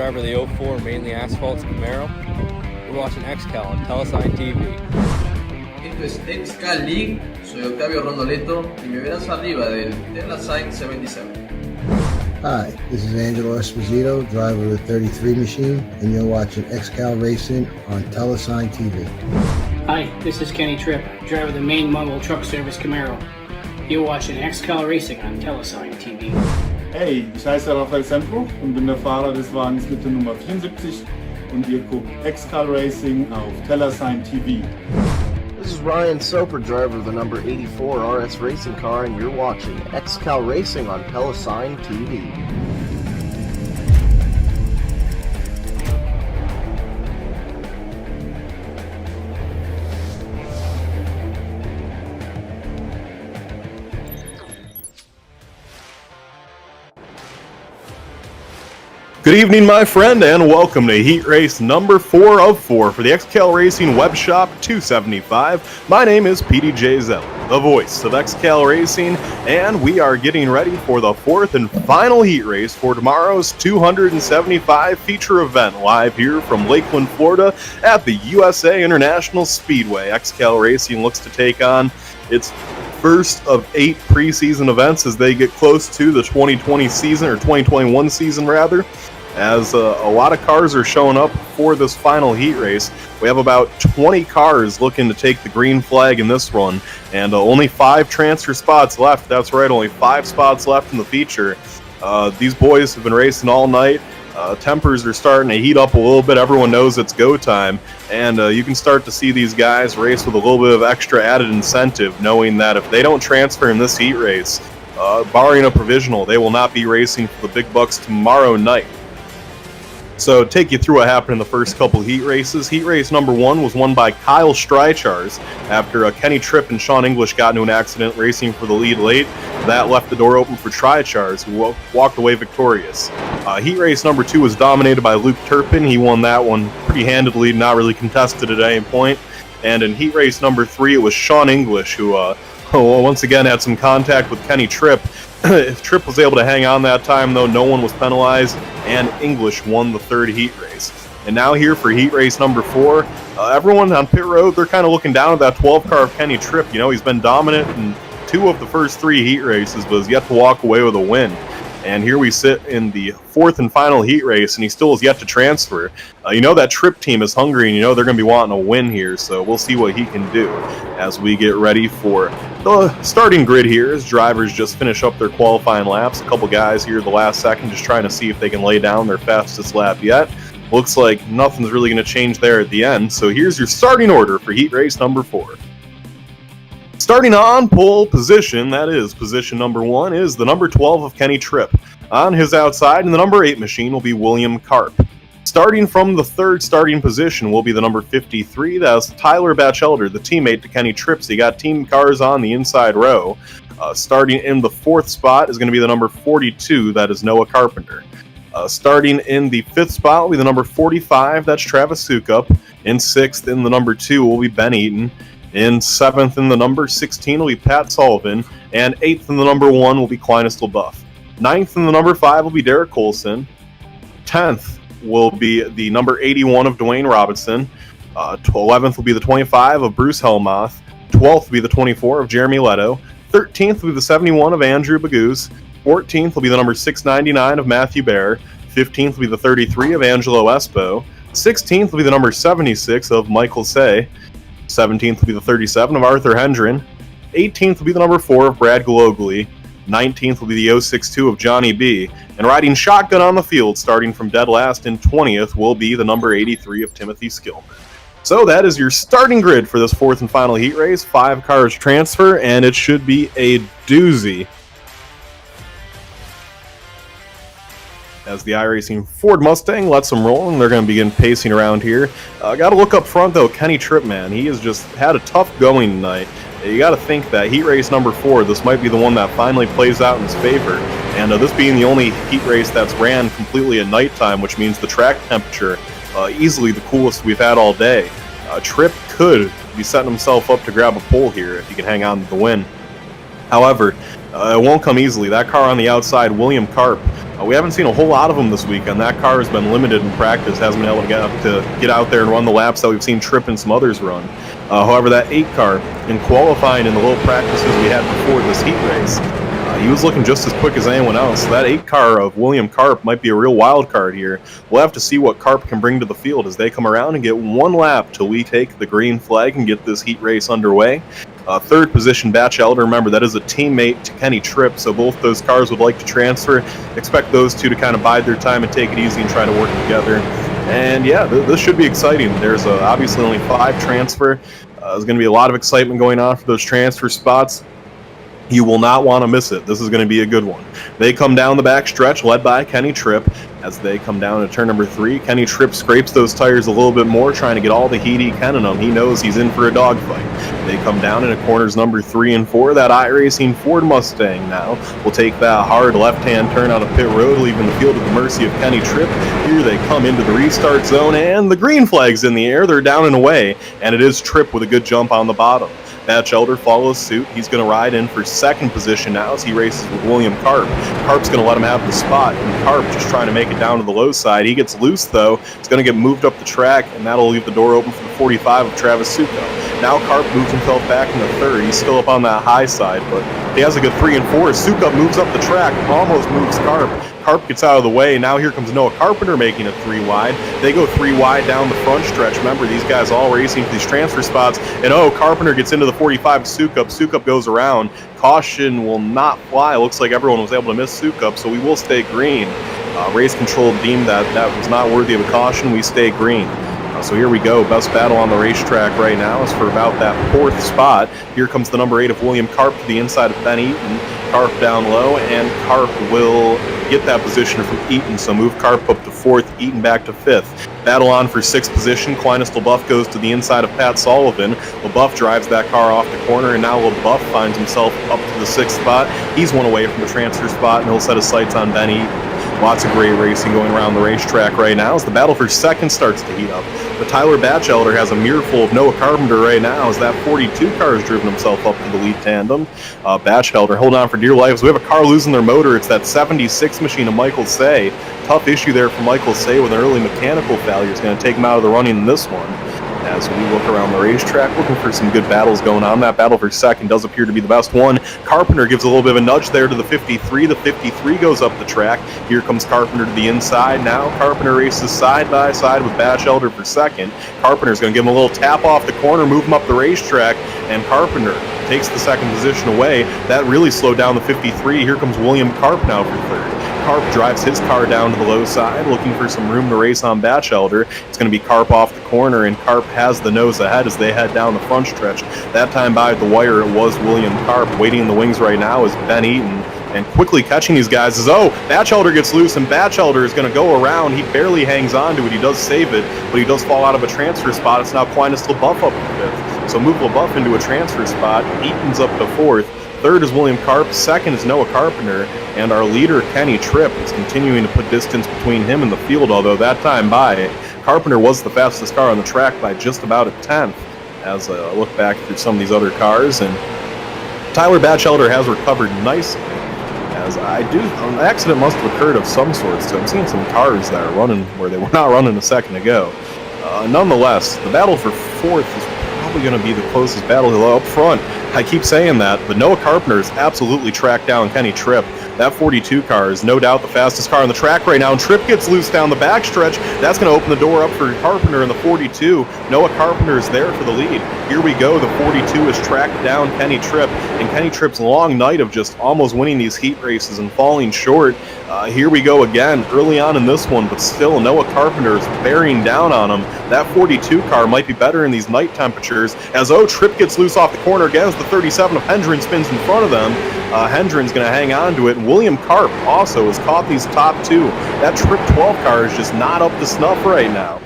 driver of the 04 mainly asphalts Camaro. We're watching XCAL on Tella TV. Esto es XCAL League, soy Octavio Rondoletto y me verás arriba del Tella 77. Hi, this is Angelo Esposito, driver of the 33 machine, and you're watching XCAL Racing on Tella TV. Hi, this is Kenny Tripp, driver of the main model truck service Camaro. You're watching XCAL Racing on Tella TV. Hey, ich heiße Rafael Sempro und bin der Fahrer des Wagens mit der Nummer 74 und ihr guckt XCAL Racing auf Tella TV. This is Ryan Soper, driver of the number 84 RS racing car, and you're watching XCAL Racing on Tella TV. Good evening, my friend, and welcome to Heat Race number 4 of 4 for the XCAL Racing Web Shop 275. My name is PDJ Zell, the voice of XCAL Racing, and we are getting ready for the 4th and final heat race for tomorrow's 275 feature event live here from Lakeland, Florida at the USA International Speedway. XCAL Racing looks to take on its first of 8 preseason events as they get close to the 2020 season, or 2021 season rather, as a lot of cars are showing up for this final heat race. We have about 20 cars looking to take the green flag in this run, and only 5 transfer spots left. That's right, only 5 spots left in the feature. These boys have been racing all night. Tempers are starting to heat up a little bit. Everyone knows it's go time, and you can start to see these guys race with a little bit of extra added incentive, knowing that if they don't transfer in this heat race, barring a provisional, they will not be racing for the big bucks tomorrow night. So take you through what happened in the first couple heat races. Heat race number 1 was won by Kyle Streichars after Kenny Tripp and Sean English got into an accident racing for the lead late. That left the door open for Streichars, who walked away victorious. Heat race number 2 was dominated by Luke Turpin. He won that one pretty handedly, not really contested at any point. And in heat race number 3, it was Sean English who once again had some contact with Kenny Tripp. Tripp was able to hang on that time, though. No one was penalized, and English won the 3rd heat race. And now here for heat race number 4, everyone on pit road, they're kind of looking down at that 12 car of Kenny Tripp. You know, he's been dominant in 2 of the first 3 heat races, but has yet to walk away with a win. And here we sit in the 4th and final heat race, and he still has yet to transfer. You know that Tripp team is hungry, and you know they're going to be wanting a win here, so we'll see what he can do as we get ready for the starting grid here as drivers just finish up their qualifying laps. A couple guys here the last second just trying to see if they can lay down their fastest lap yet. Looks like nothing's really going to change there at the end, so here's your starting order for heat race number 4. Starting on pole position, that is position number 1, is the number 12 of Kenny Tripp. On his outside, in the number 8 machine, will be William Karp. Starting from the 3rd starting position will be the number 53, that's Tyler Batchelder, the teammate to Kenny Tripp. So you got team cars on the inside row. Starting in the 4th spot is going to be the number 42, that is Noah Carpenter. Starting in the 5th spot will be the number 45, that's Travis Sukup. In 6th, in the number 2, will be Ben Eaton. In 7th, in the number 16, will be Pat Sullivan. And 8th, in the number 1, will be Clinus LaBeouf. 9th, in the number 5, will be Derek Colson. 10th will be the number 81 of Dwayne Robinson. 11th will be the 25 of Bruce Helmoth. 12th will be the 24 of Jeremy Leto. 13th will be the 71 of Andrew Baguse. 14th will be the number 699 of Matthew Bear. 15th will be the 33 of Angelo Espo. 16th will be the number 76 of Michael Say. 17th will be the 37 of Arthur Hendren. 18th will be the number 4 of Brad Galogly. 19th will be the 062 of Johnny B. And riding shotgun on the field, starting from dead last in 20th, will be the number 83 of Timothy Skillman. So that is your starting grid for this 4th and final heat race. 5 cars transfer, and it should be a doozy. As the iRacing Ford Mustang lets them roll, and they're going to begin pacing around here. Got to look up front, though. Kenny Tripp, man, he has just had a tough going tonight. You got to think that heat race number 4, this might be the one that finally plays out in his favor. And this being the only heat race that's ran completely at nighttime, which means the track temperature easily the coolest we've had all day. Tripp could be setting himself up to grab a pole here if he can hang on to the win. However, It won't come easily. That car on the outside, William Karp. We haven't seen a whole lot of him this weekend. That car has been limited in practice, hasn't been able to get out there and run the laps that we've seen Tripp and some others run. However, that 8 car, in qualifying in the little practices we had before this heat race, he was looking just as quick as anyone else. So that 8 car of William Karp might be a real wild card here. We'll have to see what Karp can bring to the field as they come around and get one lap till we take the green flag and get this heat race underway. Third position, Batchelder. Remember, that is a teammate to Kenny Tripp, so both those cars would like to transfer. Expect those two to kind of bide their time and take it easy and try to work together. And yeah, this should be exciting. There's obviously only 5 transfer. There's going to be a lot of excitement going on for those transfer spots. You will not want to miss it. This is going to be a good one. They come down the back stretch, led by Kenny Tripp. As they come down to turn number 3, Kenny Tripp scrapes those tires a little bit more, trying to get all the heat he can in them. He knows he's in for a dogfight. They come down into corners number 3 and 4. That iRacing Ford Mustang now will take that hard left-hand turn out of pit road, leaving the field at the mercy of Kenny Tripp. Here they come into the restart zone, and the green flag's in the air. They're down and away, and it is Tripp with a good jump on the bottom. Batchelder follows suit. He's going to ride in for second position now as he races with William Karp. Karp's going to let him have the spot, and Karp just trying to make it down to the low side. He gets loose, though. It's going to get moved up the track, and that'll leave the door open for the 45 of Travis Succo. Now Karp moves himself back in the third. He's still up on that high side, but he has a good 3 and 4. Succo moves up the track, almost moves Karp. Karp gets out of the way. Now here comes Noah Carpenter making a 3 wide. They go 3 wide down the front stretch. Remember, these guys all racing for these transfer spots. And Carpenter gets into the 45 of Succup. Succup goes around. Caution will not fly. Looks like everyone was able to miss Succup, so we will stay green. Race control deemed that was not worthy of a caution. We stay green. So here we go. Best battle on the racetrack right now is for about that 4th spot. Here comes the number 8 of William Karp to the inside of Ben Eaton. Karp down low, and Karp will get that position from Eaton, so move Karp up to 4th, Eaton back to 5th. Battle on for 6th position. Quintus LaBeouf goes to the inside of Pat Sullivan. LaBeouf drives that car off the corner, and now LaBeouf finds himself up to the 6th spot. He's one away from the transfer spot, and he'll set his sights on Ben Eaton. Lots of great racing going around the racetrack right now as the battle for second starts to heat up. But Tyler Batchelder has a mirror of Noah Carpenter right now as that 42 car has driven himself up to the lead tandem. Batchelder holding on for dear life. We have a car losing their motor. It's that 76 machine of Michael Say. Tough issue there for Michael Say with an early mechanical failure. It's going to take him out of the running in this one. As we look around the racetrack, looking for some good battles going on. That battle for second does appear to be the best one. Carpenter gives a little bit of a nudge there to the 53. The 53 goes up the track. Here comes Carpenter to the inside. Now Carpenter races side by side with Batchelder for second. Carpenter's going to give him a little tap off the corner, move him up the racetrack, and Carpenter takes the second position away. That really slowed down the 53. Here comes William Karp now for third. Karp drives his car down to the low side, looking for some room to race on Batchelder. It's going to be Karp off the corner, and Karp has the nose ahead as they head down the front stretch. That time by the wire, it was William Karp. Waiting in the wings right now is Ben Eaton. And quickly catching these guys is, Batchelder gets loose, and Batchelder is going to go around. He barely hangs on to it. He does save it, but he does fall out of a transfer spot. It's now Quintus LaBeouf up to fifth. So move LaBeouf into a transfer spot. Eaton's up to fourth. Third is William Karp. Second is Noah Carpenter. And our leader, Kenny Tripp, is continuing to put distance between him and the field, although that time by, Carpenter was the fastest car on the track by just about a tenth. As I look back through some of these other cars, and Tyler Batchelder has recovered nicely. As an accident must have occurred of some sort, so I'm seeing some cars that are running where they were not running a second ago. Nonetheless, the battle for fourth is probably going to be the closest battle up front. I keep saying that, but Noah Carpenter has absolutely tracked down Kenny Tripp. That 42 car is no doubt the fastest car on the track right now, and Tripp gets loose down the backstretch. That's going to open the door up for Carpenter in the 42. Noah Carpenter is there for the lead. Here we go. The 42 has tracked down Kenny Tripp, and Kenny Tripp's long night of just almost winning these heat races and falling short. Here we go again, early on in this one, but still Noah Carpenter is bearing down on him. That 42 car might be better in these night temperatures, as Tripp gets loose off the corner again as the 37 of Hendren spins in front of them. Hendren's going to hang on to it, and William Karp also has caught these top two. That Tripp 12 car is just not up to snuff right now.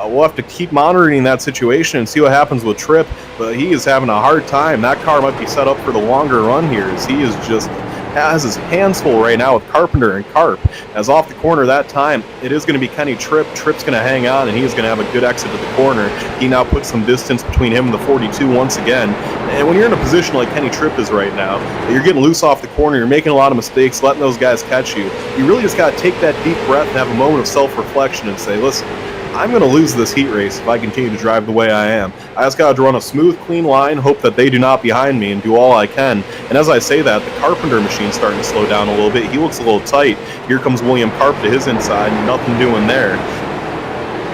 We'll have to keep monitoring that situation and see what happens with Tripp, but he is having a hard time. That car might be set up for the longer run here, as he is just has his hands full right now with Carpenter and Carp. As off the corner that time, it is going to be Kenny Tripp. Tripp's going to hang on, and he's going to have a good exit to the corner. He now puts some distance between him and the 42 once again. And when you're in a position like Kenny Tripp is right now, you're getting loose off the corner, you're making a lot of mistakes, letting those guys catch you. You really just got to take that deep breath and have a moment of self-reflection and say, listen, I'm going to lose this heat race if I continue to drive the way I am. I just got to run a smooth, clean line, hope that they do not behind me, and do all I can. And as I say that, the Carpenter machine's starting to slow down a little bit. He looks a little tight. Here comes William Carp to his inside, nothing doing there.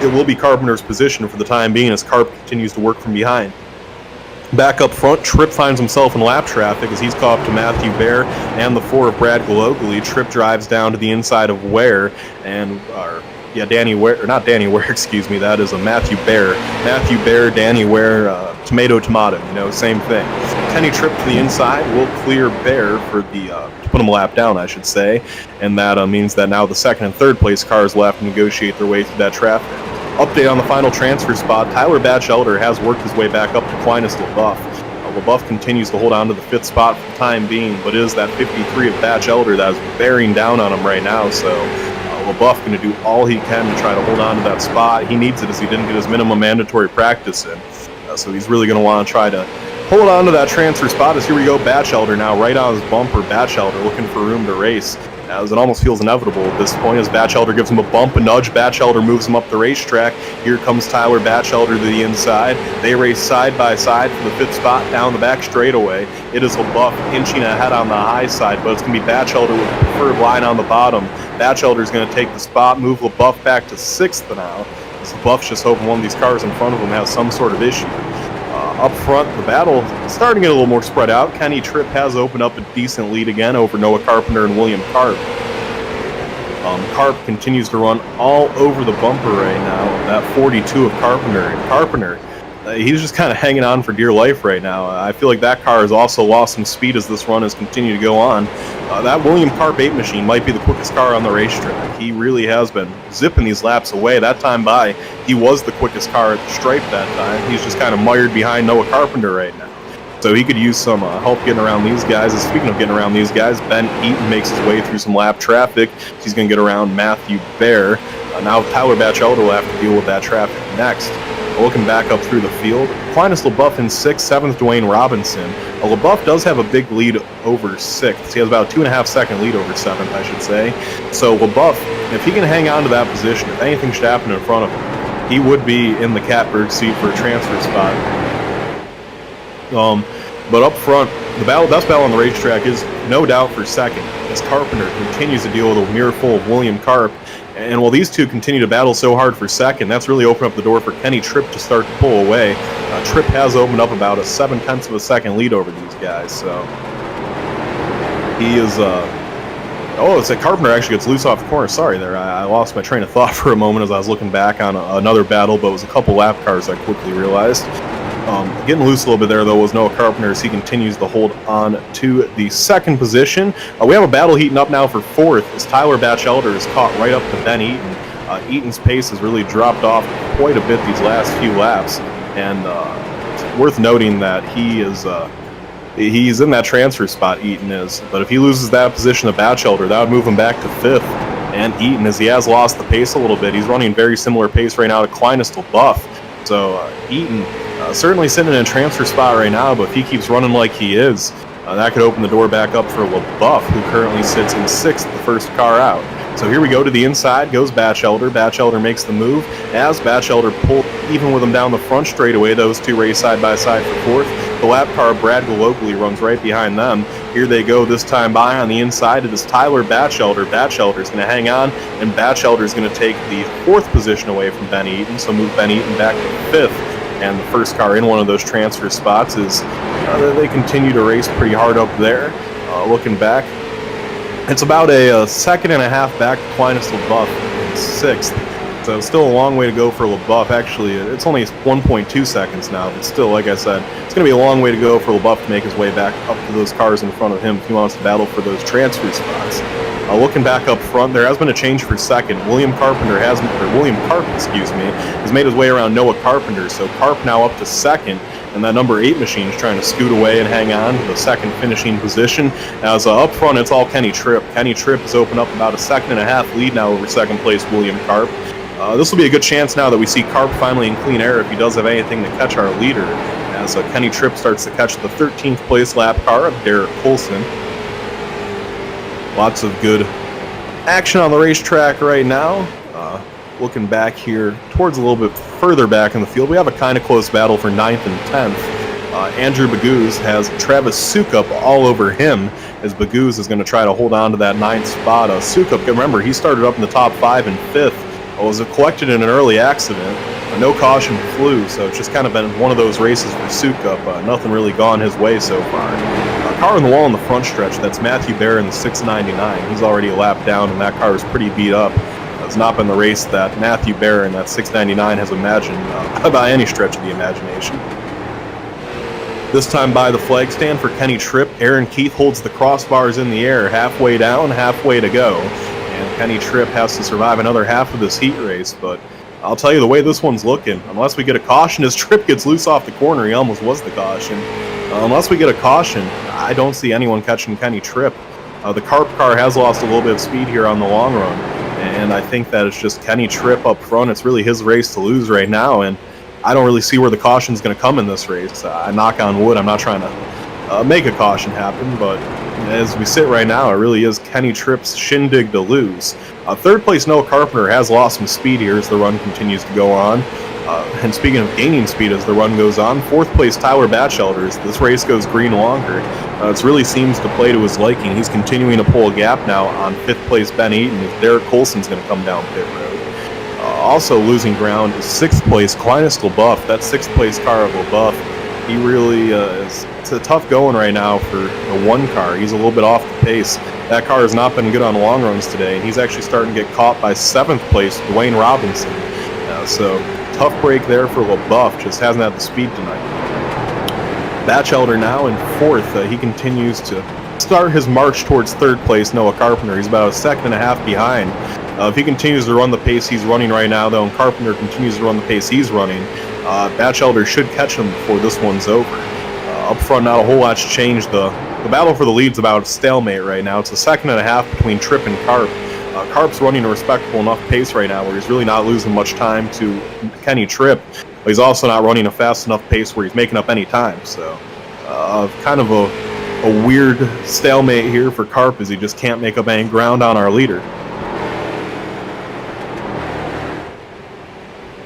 It will be Carpenter's position for the time being as Carp continues to work from behind. Back up front, Tripp finds himself in lap traffic as he's caught up to Matthew Bear and the 4 of Brad Glogally. Tripp drives down to the inside of Ware and... Danny Ware, or not Danny Ware, excuse me, that is a Matthew Bear. Matthew Bear, Danny Ware, tomato, same thing. Kenny Tripp to the inside will clear Bear for the, to put him a lap down, I should say, and that means that now the second and third place cars will have to negotiate their way through that traffic. Update on the final transfer spot, Tyler Batchelder has worked his way back up to Clinus LaBeouf. LaBeouf continues to hold on to the 5th spot for the time being, but it is that 53 of Batchelder that is bearing down on him right now, so... LaBeouf going to do all he can to try to hold on to that spot. He needs it as he didn't get his minimum mandatory practice in. So he's really going to want to try to hold on to that transfer spot as here we go, Batchelder now right on his bumper. Batchelder looking for room to race. As it almost feels inevitable at this point as Batchelder gives him a bump, a nudge. Batchelder moves him up the racetrack. Here comes Tyler Batchelder to the inside. They race side by side for the 5th spot down the back straightaway. It is LaBeouf inching ahead on the high side, but it's going to be Batchelder with the preferred line on the bottom. Batchelder is going to take the spot, move LaBeouf back to 6th now. As LaBeouf's just hoping one of these cars in front of him has some sort of issue. Up front, the battle is starting to get a little more spread out. Kenny Tripp has opened up a decent lead again over Noah Carpenter and William Carp. Carp continues to run all over the bumper right now. That 42 of Carpenter. And Carpenter, he's just kind of hanging on for dear life right now. I feel like that car has also lost some speed as this run has continued to go on. That William Carp 8 machine might be the quickest car on the racetrack. He really has been zipping these laps away. That time by, he was the quickest car at the stripe that time. He's just kind of mired behind Noah Carpenter right now. So he could use some help getting around these guys. And speaking of getting around these guys, Ben Eaton makes his way through some lap traffic. He's going to get around Matthew Bear. Now Tyler Batchelder will have to deal with that traffic next. Looking back up through the field, Clinus LaBeouf in 6th, 7th Dwayne Robinson. LaBeouf does have a big lead over 6th. He has about a 2.5 second lead over 7th, I should say. So LaBeouf, if he can hang on to that position, if anything should happen in front of him, he would be in the catbird seat for a transfer spot. But up front, the best battle on the racetrack is no doubt for 2nd, as Carpenter continues to deal with a mirror full of William Carp. And while these two continue to battle so hard for 2nd, that's really opened up the door for Kenny Tripp to start to pull away. Tripp has opened up about a 0.7 of a second lead over these guys, so he is. It's like Carpenter actually gets loose off the corner. Sorry there, I lost my train of thought for a moment as I was looking back on another battle, but it was a couple lap cars I quickly realized. Getting loose a little bit there, though, was Noah Carpenter as he continues to hold on to the 2nd position. We have a battle heating up now for 4th as Tyler Batchelder is caught right up to Ben Eaton. Eaton's pace has really dropped off quite a bit these last few laps, and it's worth noting that he's in that transfer spot, Eaton is. But if he loses that position to Batchelder, that would move him back to 5th. And Eaton, as he has lost the pace a little bit, he's running very similar pace right now to Clinus LaBeouf. So Eaton certainly sitting in a transfer spot right now, but if he keeps running like he is, that could open the door back up for LaBeouf, who currently sits in 6th, the first car out. So here we go to the inside, goes Batchelder. Batchelder makes the move. As Batchelder pulled even with him down the front straightaway, those two race side by side for 4th. The lap car, Brad Glogally, runs right behind them. Here they go this time by on the inside. It is Tyler Batchelder. Batchelder's going to hang on, and Batchelder's going to take the 4th position away from Ben Eaton, so move Ben Eaton back to 5th. And the first car in one of those transfer spots is they continue to race pretty hard up there. Looking back, it's about a 1.5 seconds back to Clinus LaBeouf in 6th. So still a long way to go for LaBeouf. Actually, it's only 1.2 seconds now, but still, like I said, it's going to be a long way to go for LaBeouf to make his way back up to those cars in front of him if he wants to battle for those transfer spots. Looking back up front, there has been a change for 2nd. William Carp, has made his way around Noah Carpenter. So Carp now up to 2nd and that number 8 machine is trying to scoot away and hang on to the second finishing position. As up front, it's all Kenny Tripp. Kenny Tripp has opened up about a 1.5 second lead now over second place William Karp. This will be a good chance now that we see Karp finally in clean air if he does have anything to catch our leader, as Kenny Tripp starts to catch the 13th place lap car of Derek Coulson. Lots of good action on the racetrack right now. Looking back here towards a little bit further back in the field, we have a kind of close battle for 9th and 10th. Andrew Baguz has Travis Sukup all over him, as Baguz is going to try to hold on to that 9th spot. Sukup, remember, he started up in the top 5 and 5th. Was collected in an early accident. No caution flew, so it's just kind of been one of those races for Sukup. Nothing really gone his way so far. Car on the wall in the front stretch, that's Matthew Bear in the 699. He's already a lap down, and that car is pretty beat up. It's not been the race that Matthew Bear in that 699 has imagined by any stretch of the imagination. This time by the flag stand for Kenny Tripp, Aaron Keith holds the crossbars in the air, halfway down, halfway to go. And Kenny Tripp has to survive another half of this heat race, but I'll tell you the way this one's looking, unless we get a caution as Tripp gets loose off the corner, he almost was the caution. Unless we get a caution, I don't see anyone catching Kenny Tripp. The Karp car has lost a little bit of speed here on the long run, and I think that it's just Kenny Tripp up front. It's really his race to lose right now, and I don't really see where the caution's going to come in this race. I knock on wood, I'm not trying to make a caution happen, but as we sit right now, it really is Kenny Tripp's shindig to lose. Third place Noah Carpenter has lost some speed here as the run continues to go on. And speaking of gaining speed as the run goes on, fourth place Tyler Batchelder, as this race goes green longer. It really seems to play to his liking. He's continuing to pull a gap now on fifth place Ben Eaton as Derek Coulson's going to come down pit road. Also losing ground is sixth place Clinus LaBeouf. That sixth place car of LaBeouf, he really it's a tough going right now for the one car. He's a little bit off the pace. That car has not been good on long runs today, and he's actually starting to get caught by seventh place Dwayne Robinson. So tough break there for LaBeouf, just hasn't had the speed tonight. Batchelder now in fourth. He continues to start his march towards third place Noah Carpenter. He's about a second and a half behind. If he continues to run the pace he's running right now, though, and Carpenter continues to run the pace he's running, Batchelder should catch him before this one's over. Up front, not a whole lot's changed. The battle for the lead's about a stalemate right now. It's a second and a half between Tripp and Karp. Karp's running a respectable enough pace right now where he's really not losing much time to Kenny Tripp, but he's also not running a fast enough pace where he's making up any time. So kind of a weird stalemate here for Karp as he just can't make up any ground on our leader.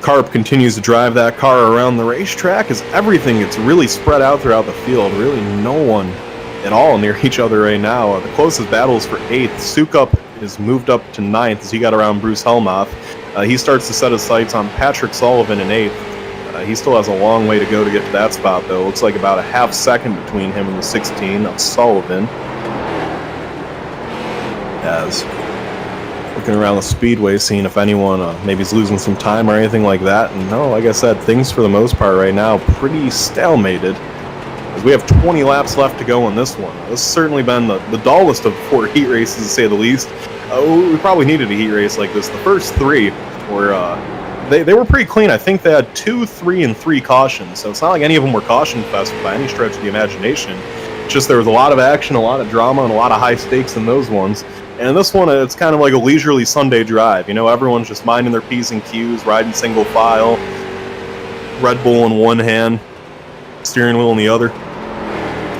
Karp continues to drive that car around the racetrack as everything gets really spread out throughout the field. Really no one at all near each other right now. The closest battle is for 8th. Sukup is moved up to 9th as he got around Bruce Helmoth. He starts to set his sights on Patrick Sullivan in 8th. He still has a long way to go to get to that spot, though. Looks like about a half second between him and the 16 of Sullivan. As looking around the Speedway, seeing if anyone maybe is losing some time or anything like that. And no, like I said, things for the most part right now pretty stalemated. As we have 20 laps left to go in this one. This has certainly been the dullest of 4 heat races, to say the least. We probably needed a heat race like this. The first 3 were they were pretty clean. I think they had 2, 3, and 3 cautions. So it's not like any of them were caution fest by any stretch of the imagination. It's just there was a lot of action, a lot of drama, and a lot of high stakes in those ones. And this one, it's kind of like a leisurely Sunday drive. You know, everyone's just minding their P's and Q's, riding single file, Red Bull in one hand, steering wheel in the other.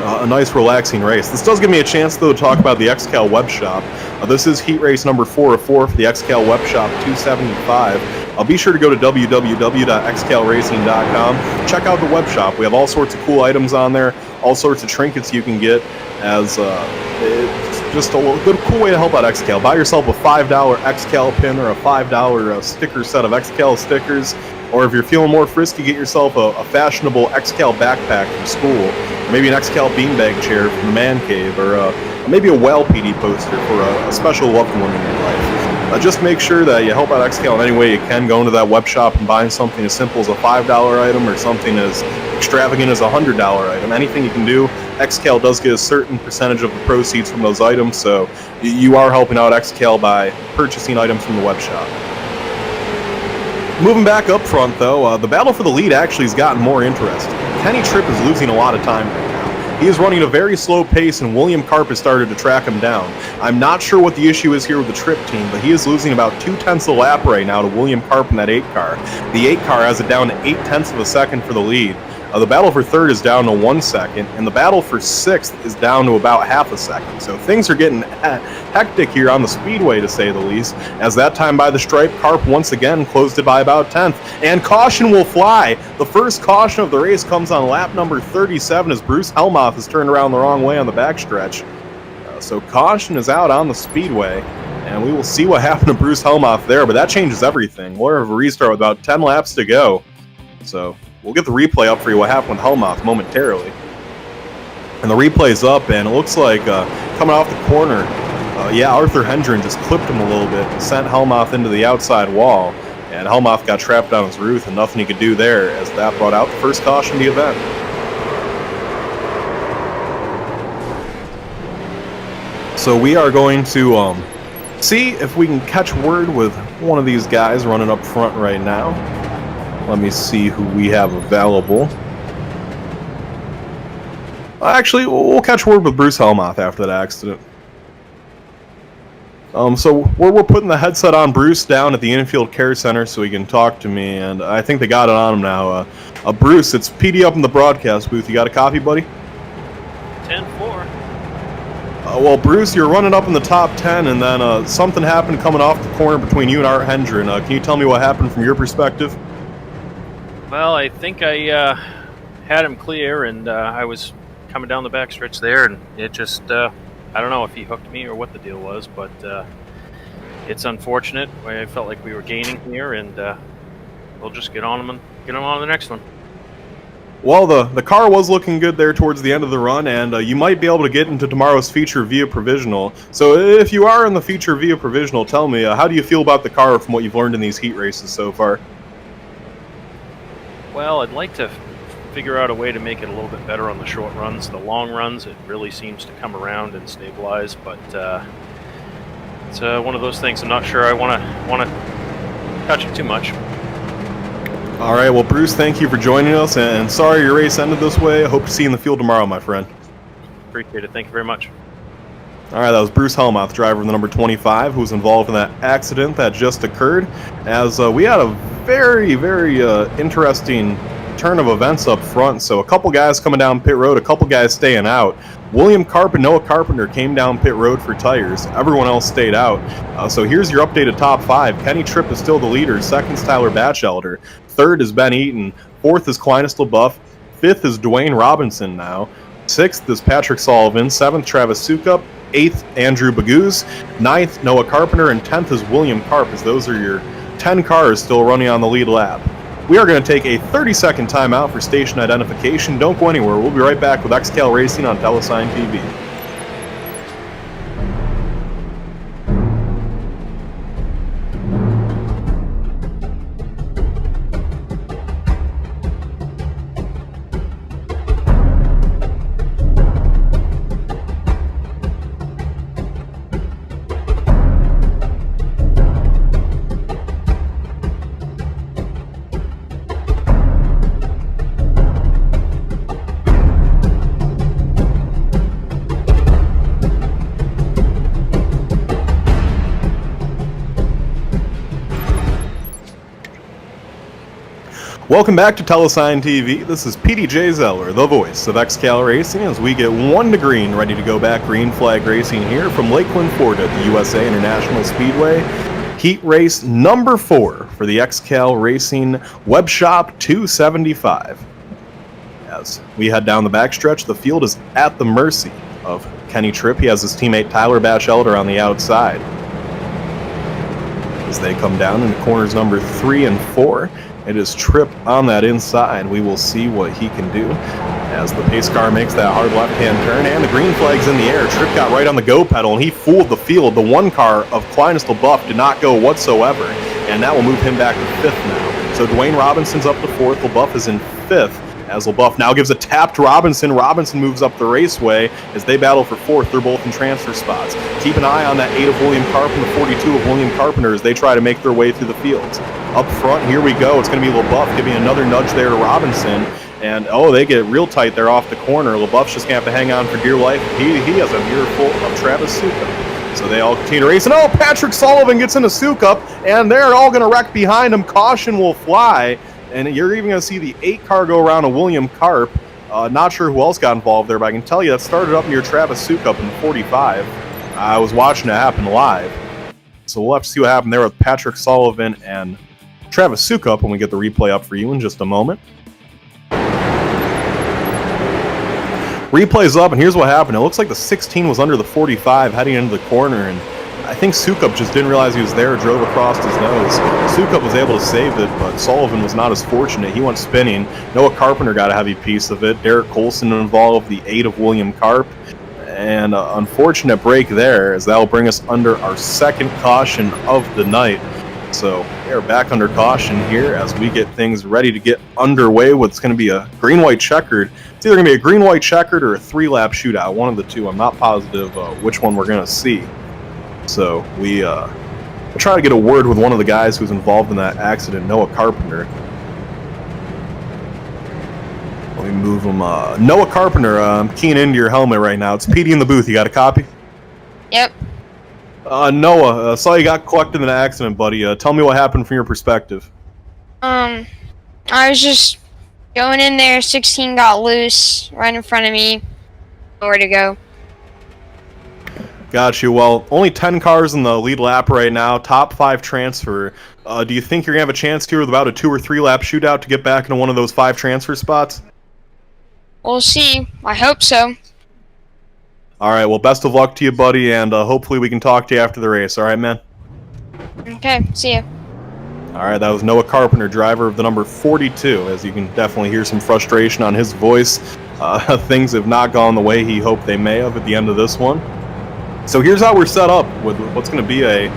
A nice, relaxing race. This does give me a chance, though, to talk about the XCAL web shop. This is heat race number 4 of 4 for the XCAL web shop 275. Be sure to go to www.xcalracing.com. Check out the web shop. We have all sorts of cool items on there, all sorts of trinkets you can get, as it's just a good, cool way to help out XCAL. Buy yourself a $5 XCAL pin or a $5 sticker set of XCAL stickers. Or if you're feeling more frisky, get yourself a fashionable XCAL backpack from school. Or maybe an XCAL beanbag chair from the man cave. Or maybe a WELL PD poster for a special loved one in your life. Just make sure that you help out XCAL in any way you can, going to that web shop and buying something as simple as a $5 item or something as extravagant as a $100 item. Anything you can do. XCAL does get a certain percentage of the proceeds from those items, so you are helping out XCAL by purchasing items from the web shop. Moving back up front, though, the battle for the lead actually has gotten more interesting. Kenny Tripp is losing a lot of time right now. He is running at a very slow pace, and William Karp has started to track him down. I'm not sure what the issue is here with the Tripp team, but he is losing about 2/10 of a lap right now to William Karp in that 8 car. The 8 car has it down to 0.8 of a second for the lead. The battle for third is down to 1 second, and the battle for sixth is down to about half a second. So things are getting hectic here on the Speedway, to say the least, as that time by the stripe, Karp once again closed it by about 10th. And caution will fly. The first caution of the race comes on lap number 37 as Bruce Helmoth is turned around the wrong way on the backstretch. So caution is out on the Speedway, and we will see what happened to Bruce Helmoth there, but that changes everything. We'll have a restart with about 10 laps to go. So we'll get the replay up for you what happened with Helmoth momentarily. And the replay's up, and it looks like coming off the corner, Arthur Hendren just clipped him a little bit and sent Helmoth into the outside wall. And Helmoth got trapped on his roof, and nothing he could do there, as that brought out the first caution of the event. So we are going to see if we can catch word with one of these guys running up front right now. Let me see who we have available. Actually, we'll catch word with Bruce Helmoth after that accident. So we're putting the headset on Bruce down at the Infield Care Center so he can talk to me, and I think they got it on him now. Bruce, it's PD up in the broadcast booth. You got a copy, buddy? 10-4. Well, Bruce, you're running up in the top 10, and then something happened coming off the corner between you and Art Hendren. Can you tell me what happened from your perspective? Well, I think I had him clear, and I was coming down the backstretch there, and it just, I don't know if he hooked me or what the deal was, but it's unfortunate. I felt like we were gaining here, and we'll just get on him and get him on the next one. Well, the car was looking good there towards the end of the run, and you might be able to get into tomorrow's feature via provisional. So if you are in the feature via provisional, tell me, how do you feel about the car from what you've learned in these heat races so far? Well, I'd like to figure out a way to make it a little bit better on the short runs. The long runs, it really seems to come around and stabilize, but it's one of those things. I'm not sure I want to touch it too much. All right, well, Bruce, thank you for joining us, and sorry your race ended this way. I hope to see you in the field tomorrow, my friend. Appreciate it. Thank you very much. All right, that was Bruce Helmoth, driver of the number 25, who was involved in that accident that just occurred, as we had a very, very interesting turn of events up front. So a couple guys coming down pit road, a couple guys staying out. William Karp and Noah Carpenter came down pit road for tires. Everyone else stayed out. So here's your updated top 5. Kenny Tripp is still the leader. Second's Tyler Batchelder. Third is Ben Eaton. Fourth is Clinus LaBeouf. Fifth is Dwayne Robinson now. Sixth is Patrick Sullivan. Seventh, Travis Sukup. 8th, Andrew Baguz. 9th, Noah Carpenter. And 10th is William Karp, as those are your 10 cars still running on the lead lap. We are going to take a 30-second timeout for station identification. Don't go anywhere. We'll be right back with XCAL Racing on Telesign TV. Welcome back to Telesign TV. This is PDJ Zeller, the voice of XCAL Racing, as we get 1 to green, ready to go back green flag racing here from Lakeland, Florida at the USA International Speedway. Heat race number 4 for the XCAL Racing Web Shop 275. As we head down the backstretch, the field is at the mercy of Kenny Tripp. He has his teammate Tyler Batchelder on the outside. As they come down in corners number 3 and 4, it is Tripp on that inside. We will see what he can do as the pace car makes that hard left-hand turn, and the green flag's in the air. Tripp got right on the go pedal, and he fooled the field. The 1 car of Clinus LaBeouf did not go whatsoever, and that will move him back to 5th now. So Dwayne Robinson's up to 4th. LaBeouf is in 5th, as LaBeouf now gives a tap to Robinson. Robinson moves up the raceway as they battle for fourth. They're both in transfer spots. Keep an eye on that 8 of William Carp and the 42 of William Carpenter as they try to make their way through the fields. Up front, here we go. It's going to be LaBeouf giving another nudge there to Robinson. And, they get real tight there off the corner. LaBeouf's just going to have to hang on for dear life. He has a mirror full of Travis Sukup. So they all continue to race. And, Patrick Sullivan gets into Sukup, and they're all going to wreck behind him. Caution will fly. And you're even going to see the 8 car go around a William Carp. Not sure who else got involved there, but I can tell you that started up near Travis Sukup in the 45. I was watching it happen live. So we'll have to see what happened there with Patrick Sullivan and Travis Sukup when we get the replay up for you in just a moment. Replay's up, and here's what happened. It looks like the 16 was under the 45 heading into the corner, and I think Sukup just didn't realize he was there, drove across his nose. Sukup was able to save it, but Sullivan was not as fortunate. He went spinning. Noah Carpenter got a heavy piece of it. Derek Colson involved, the 8 of William Carp. And unfortunate break there, as that will bring us under our second caution of the night. So we are back under caution here as we get things ready to get underway. What's going to be a green-white checkered. It's either going to be a green-white checkered or a 3-lap shootout. One of the two. I'm not positive which one we're going to see. So we'll try to get a word with one of the guys who's involved in that accident, Noah Carpenter. Let me move him. Noah Carpenter, I'm keying into your helmet right now. It's Petey in the booth. You got a copy? Yep. Noah, saw you got collected in an accident, buddy. Tell me what happened from your perspective. I was just going in there, 16 got loose right in front of me. Nowhere to go. Got you. Well, only 10 cars in the lead lap right now, top 5 transfer. Do you think you're going to have a chance here with about a 2 or 3 lap shootout to get back into one of those 5 transfer spots? We'll see. I hope so. All right, well, best of luck to you, buddy, and hopefully we can talk to you after the race. All right, man? Okay, see ya. All right, that was Noah Carpenter, driver of the number 42, as you can definitely hear some frustration on his voice. Things have not gone the way he hoped they may have at the end of this one. So here's how we're set up with what's going to be a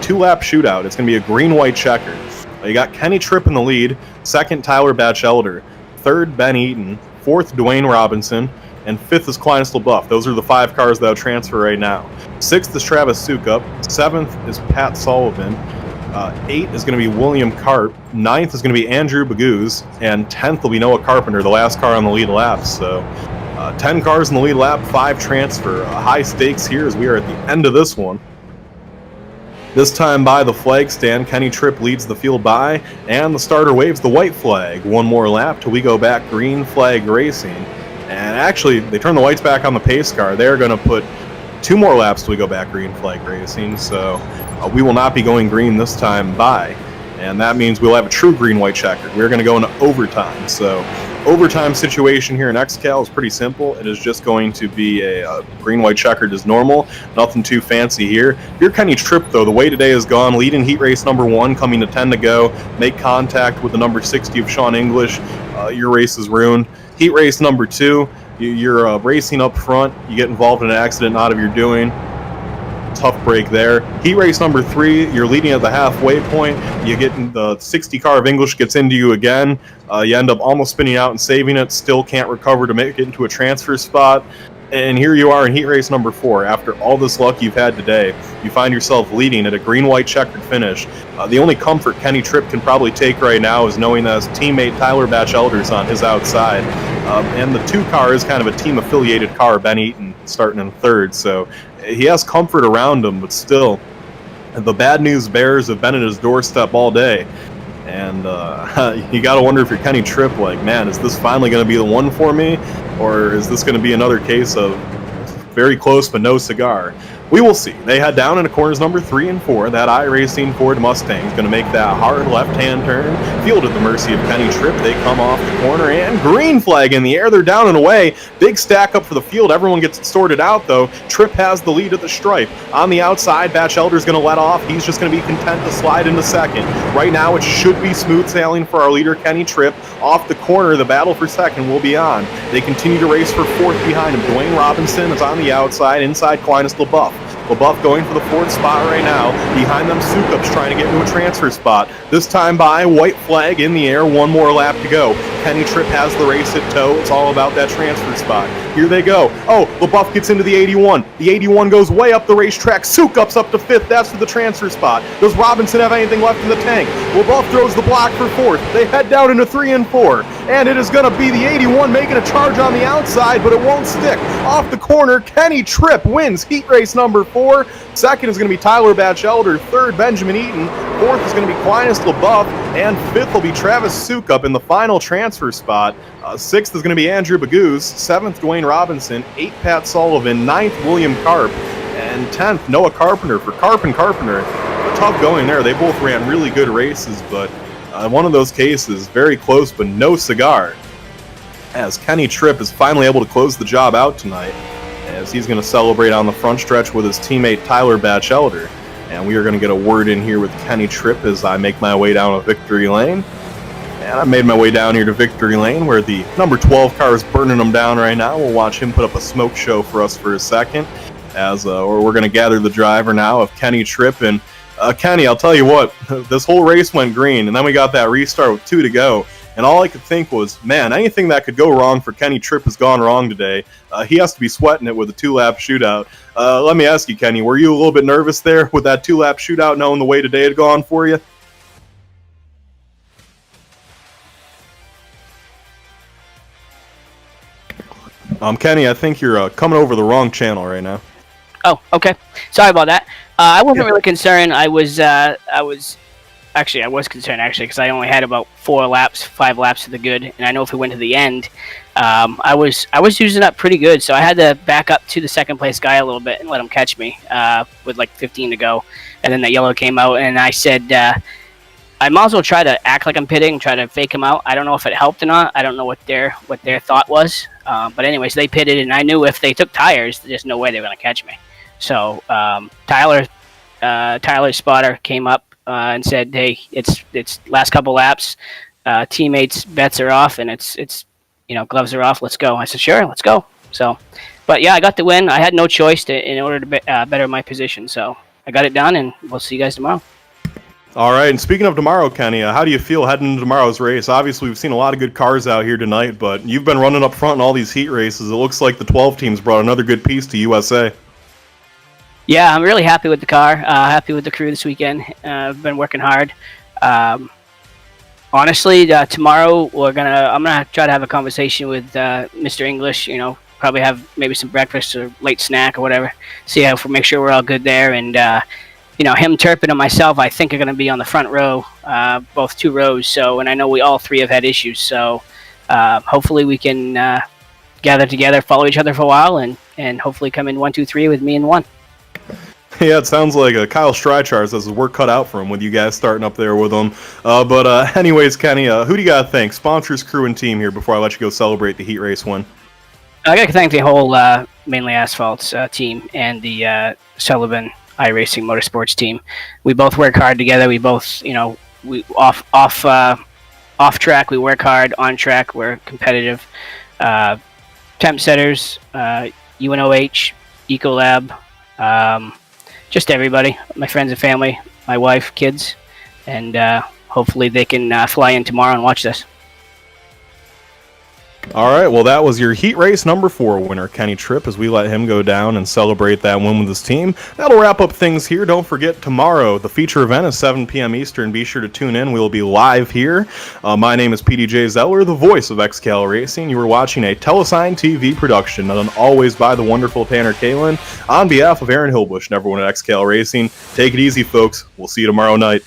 2-lap shootout. It's going to be a green-white checker. You got Kenny Tripp in the lead, second Tyler Batchelder, third Ben Eaton, fourth Dwayne Robinson, and 5th is Clinus LaBeouf. Those are the 5 cars that will transfer right now. 6th is Travis Sukup. 7th is Pat Sullivan. 8 is going to be William Carp. 9th is going to be Andrew Baguz. And 10th will be Noah Carpenter, the last car on the lead lap. So 10 cars in the lead lap, 5 transfer. High stakes here as we are at the end of this one. This time by the flag stand, Kenny Tripp leads the field by, and the starter waves the white flag. One more lap till we go back green flag racing. And actually, they turn the lights back on the pace car. They're going to put 2 more laps till we go back green flag racing. So we will not be going green this time by. And that means we'll have a true green-white checkered. We're going to go into overtime. So overtime situation here in XCAL is pretty simple. It is just going to be a green-white checkered as normal. Nothing too fancy here. If you're Kenny Tripp, though, the way today is gone. Leading heat race number 1, coming to 10 to go. Make contact with the number 60 of Sean English. Your race is ruined. Heat race number 2, you're racing up front. You get involved in an accident not of your doing. Tough break there. Heat race number 3, you're leading at the halfway point. You get the 60 car of English gets into you again. You end up almost spinning out and saving it. Still can't recover to make it into a transfer spot. And here you are in heat race number 4. After all this luck you've had today, you find yourself leading at a green-white checkered finish. The only comfort Kenny Tripp can probably take right now is knowing that his teammate Tyler Batchelder's on his outside. And the 2 car is kind of a team-affiliated car, Ben Eaton starting in 3rd. So he has comfort around him, but still, the bad news bears have been at his doorstep all day. And you got to wonder if you're Kenny Tripp, like, man, is this finally going to be the one for me? Or is this going to be another case of very close but no cigar? We will see. They head down into corners number 3 and 4. That iRacing Ford Mustang is going to make that hard left-hand turn. Field at the mercy of Kenny Tripp. They come off the corner and green flag in the air. They're down and away. Big stack up for the field. Everyone gets it sorted out, though. Tripp has the lead at the stripe. On the outside, Batchelder's going to let off. He's just going to be content to slide into 2nd. Right now, it should be smooth sailing for our leader, Kenny Tripp. Off the corner, the battle for 2nd will be on. They continue to race for 4th behind him. Dwayne Robinson is on the outside, inside Clinus LaBeouf. LaBeouf going for the 4th spot right now. Behind them, Sukup's trying to get into a transfer spot. This time by white flag in the air. 1 more lap to go. Kenny Tripp has the race at tow. It's all about that transfer spot. Here they go. Oh, LaBeouf gets into the 81. The 81 goes way up the racetrack. Soukup's up to 5th. That's for the transfer spot. Does Robinson have anything left in the tank? LaBeouf throws the block for 4th. They head down into 3 and 4. And it is going to be the 81 making a charge on the outside, but it won't stick. Off the corner, Kenny Tripp wins heat race number 4. Second is going to be Tyler Batchelder. Third, Benjamin Eaton. Fourth is going to be Quintus LaBeouf. And fifth will be Travis Soukup in the final transfer spot. Sixth is going to be Andrew Baguse. Seventh, Dwayne Robinson. Eighth, Pat Sullivan. Ninth, William Karp. And 10th, Noah Carpenter for Karp and Carpenter. A tough going there. They both ran really good races, but one of those cases, very close, but no cigar. As Kenny Tripp is finally able to close the job out tonight, as he's going to celebrate on the front stretch with his teammate Tyler Batchelder. And we are going to get a word in here with Kenny Tripp as I make my way down a victory lane. And I made my way down here to victory lane where the number 12 car is burning them down right now. We'll watch him put up a smoke show for us for a second, as we're going to gather the driver now of Kenny Tripp. And Kenny, I'll tell you what, this whole race went green, and then we got that restart with 2 to go. And all I could think was, man, anything that could go wrong for Kenny Tripp has gone wrong today. He has to be sweating it with a 2-lap shootout. Let me ask you, Kenny, were you a little bit nervous there with that 2-lap shootout, knowing the way today had gone for you? Kenny, I think you're coming over the wrong channel right now. Oh, okay. Sorry about that. I wasn't really concerned. I was concerned because I only had about 5 laps to the good, and I know if we went to the end, I was using up pretty good, so I had to back up to the second place guy a little bit and let him catch me with like 15 to go, and then that yellow came out, and I said I might as well try to act like I'm pitting, try to fake him out. I don't know if it helped or not. I don't know what their thought was, but anyways, they pitted, and I knew if they took tires, there's no way they were gonna catch me. So Tyler's spotter came up and said, "Hey, it's last couple laps. Teammates' bets are off, and it's gloves are off. Let's go." I said, "Sure, let's go." So, but yeah, I got the win. I had no choice in order to better my position. So I got it done, and we'll see you guys tomorrow. All right, and speaking of tomorrow, Kenny, how do you feel heading into tomorrow's race? Obviously, we've seen a lot of good cars out here tonight, but you've been running up front in all these heat races. It looks like the 12 teams brought another good piece to USA. Yeah, I'm really happy with the car. Happy with the crew this weekend. I've been working hard. Honestly, tomorrow I'm gonna try to have a conversation with Mr. English. Probably have maybe some breakfast or late snack or whatever. See how make sure we're all good there. And him, Turpin, and myself, I think are gonna be on the front row, both 2 rows. So, and I know we all 3 have had issues. So, hopefully we can gather together, follow each other for a while, and hopefully come in 1, 2, 3 with me in 1. Yeah, it sounds like Kyle Streichars has his work cut out for him with you guys starting up there with him. But anyways, Kenny, who do you got to thank? Sponsors, crew, and team here before I let you go celebrate the heat race win. I got to thank the whole Mainly Asphalt's team and the Sullivan iRacing Motorsports team. We both work hard together. We both, we off track we work hard. On track we're competitive. Temp setters, UNOH, Ecolab. Just everybody, my friends and family, my wife, kids, and hopefully they can fly in tomorrow and watch this. All right, well, that was your heat race number 4 winner, Kenny Tripp, as we let him go down and celebrate that win with his team. That'll wrap up things here. Don't forget, tomorrow, the feature event is 7 p.m. Eastern. Be sure to tune in. We'll be live here. My name is PDJ Zeller, the voice of XCAL Racing. You were watching a Telesign TV production, done always by the wonderful Tanner Kalin. On behalf of Aaron Hilbush and everyone at XCAL Racing, take it easy, folks. We'll see you tomorrow night.